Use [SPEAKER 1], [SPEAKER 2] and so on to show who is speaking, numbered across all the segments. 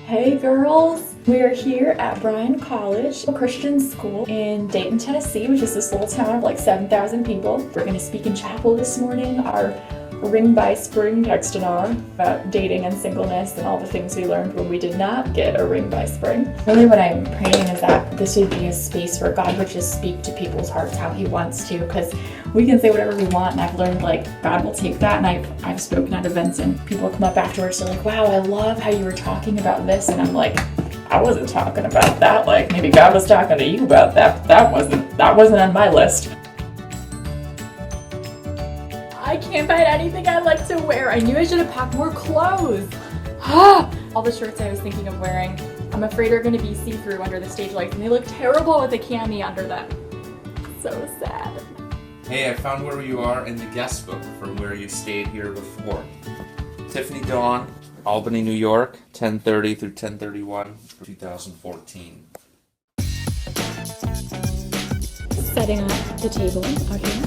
[SPEAKER 1] Hey girls! We are here at Bryan College, a Christian school in Dayton, Tennessee, which is this little town of like 7,000 people. We're going to speak in chapel this morning. Our Ring by Spring text and R about dating and singleness and all the things we learned when we did not get a ring by spring. Really what I'm praying is that this would be a space where God would just speak to people's hearts how he wants to, because we can say whatever we want, and I've learned like God will take that. And I've spoken at events and people come up afterwards, they're like, wow, I love how you were talking about this, and I'm like, I wasn't talking about that. Like maybe God was talking to you about that, but that wasn't on my list. I can't find anything I like to wear. I knew I should have packed more clothes. All the shirts I was thinking of wearing, I'm afraid are going to be see-through under the stage lights, and they look terrible with a cami under them. So sad.
[SPEAKER 2] Hey, I found where you are in the guest book from where you stayed here before. Tiffany Dawn, Albany, New York, 1030 through 1031, 2014.
[SPEAKER 1] Setting up the table out here.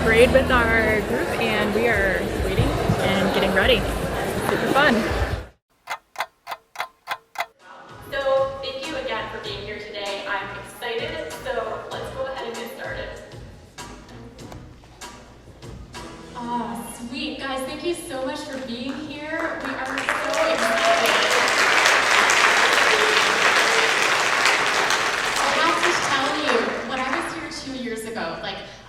[SPEAKER 1] Prayed with our group and we are waiting and getting ready. Super fun. So thank you again for being here today. I'm excited, so let's go ahead and get started. Sweet. Guys, thank you so much for being here. We are so excited. I have to tell you, when I was here 2 years ago,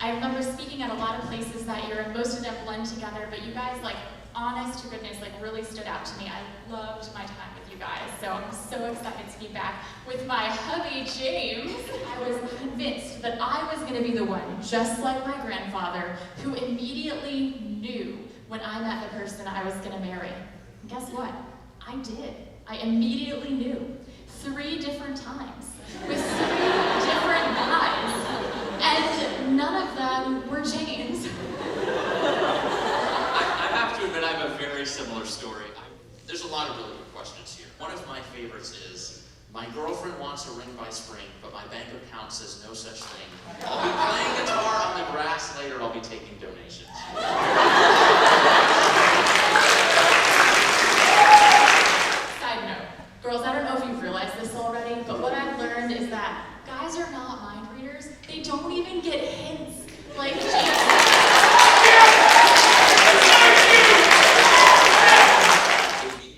[SPEAKER 1] I remember speaking at a lot of places that year, and most of them blend together, but you guys, honest to goodness, really stood out to me. I loved my time with you guys, so I'm so excited to be back with my hubby, James. I was convinced that I was going to be the one, just like my grandfather, who immediately knew when I met the person I was going to marry. And guess what? I did. I immediately knew. 3 different times, with 3 different guys. And none of them were James.
[SPEAKER 3] I have to admit I have a very similar story. There's a lot of really good questions here. One of my favorites is, my girlfriend wants a ring by spring, but my bank account says no such thing. I'll be playing guitar on the grass later, I'll be taking donations.
[SPEAKER 1] Side note, girls, I don't know if you've realized this already, but what I've learned is that guys are not mind readers. They don't even get hints.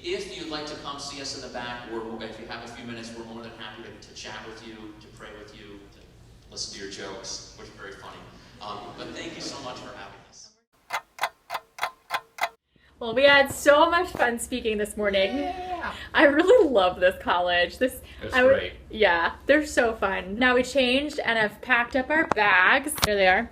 [SPEAKER 3] If you'd like to come see us in the back, or if you have a few minutes, we're more than happy to chat with you, to pray with you, to listen to your jokes, which are very funny. But thank you so much for having us.
[SPEAKER 1] Well, we had so much fun speaking this morning. Yeah. I really love this college.
[SPEAKER 2] It's great.
[SPEAKER 1] Yeah, they're so fun. Now we changed and have packed up our bags. There they are.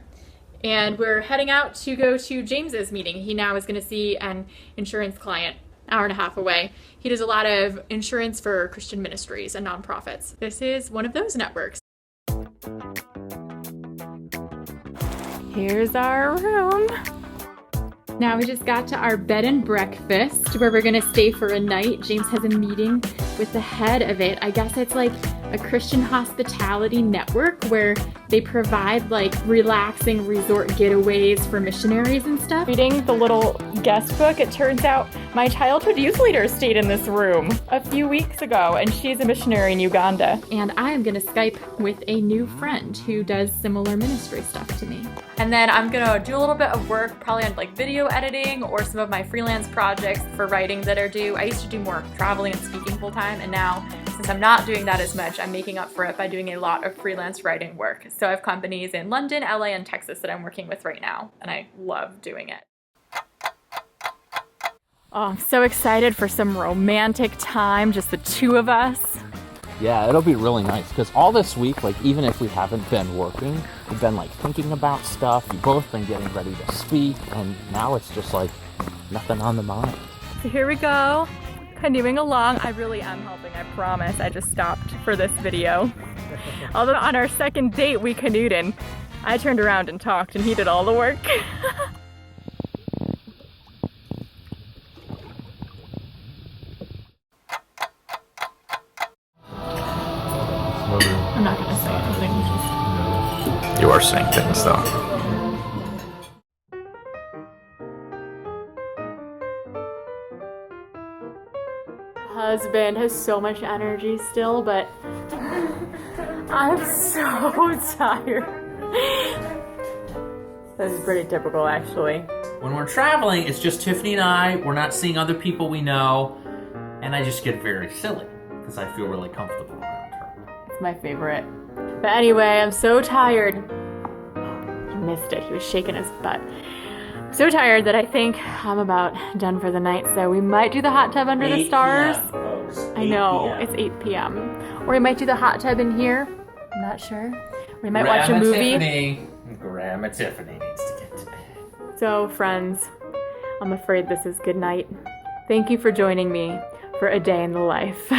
[SPEAKER 1] And we're heading out to go to James's meeting. He now is going to see an insurance client, hour and a half away. He does a lot of insurance for Christian ministries and nonprofits. This is one of those networks. Here's our room. Now we just got to our bed and breakfast where we're gonna stay for a night. James has a meeting with the head of it. I guess it's like a Christian hospitality network where they provide relaxing resort getaways for missionaries and stuff. Reading the little guest book, it turns out my childhood youth leader stayed in this room a few weeks ago, and she's a missionary in Uganda. And I am gonna Skype with a new friend who does similar ministry stuff to me. And then I'm gonna do a little bit of work, probably on video editing or some of my freelance projects for writing that are due. I used to do more traveling and speaking full time, and now since I'm not doing that as much, I'm making up for it by doing a lot of freelance writing work. So I have companies in London, LA, and Texas that I'm working with right now, and I love doing it. Oh, I'm so excited for some romantic time, just the 2 of us.
[SPEAKER 4] Yeah, it'll be really nice because all this week, even if we haven't been working, we've been thinking about stuff. We've both been getting ready to speak, and now it's just nothing on the mind.
[SPEAKER 1] So here we go, canoeing along. I really am helping, I promise. I just stopped for this video. Although on our second date we canoed and I turned around and talked and he did all the work.
[SPEAKER 2] saying things though.
[SPEAKER 1] Husband has so much energy still, but I'm so tired. This is pretty typical, actually.
[SPEAKER 5] When we're traveling, it's just Tiffany and I. We're not seeing other people we know, and I just get very silly because I feel really comfortable around her.
[SPEAKER 1] It's my favorite. But anyway, I'm so tired. He missed it. He was shaking his butt. I'm so tired that I think I'm about done for the night, so we might do the hot tub under the stars.
[SPEAKER 5] 8 p.m., folks.
[SPEAKER 1] I know,
[SPEAKER 5] 8 p.m.
[SPEAKER 1] it's 8 p.m. Or we might do the hot tub in here. I'm not sure. We might watch a movie.
[SPEAKER 5] Grandma Tiffany needs to get to bed.
[SPEAKER 1] So, friends, I'm afraid this is good night. Thank you for joining me for a day in the life.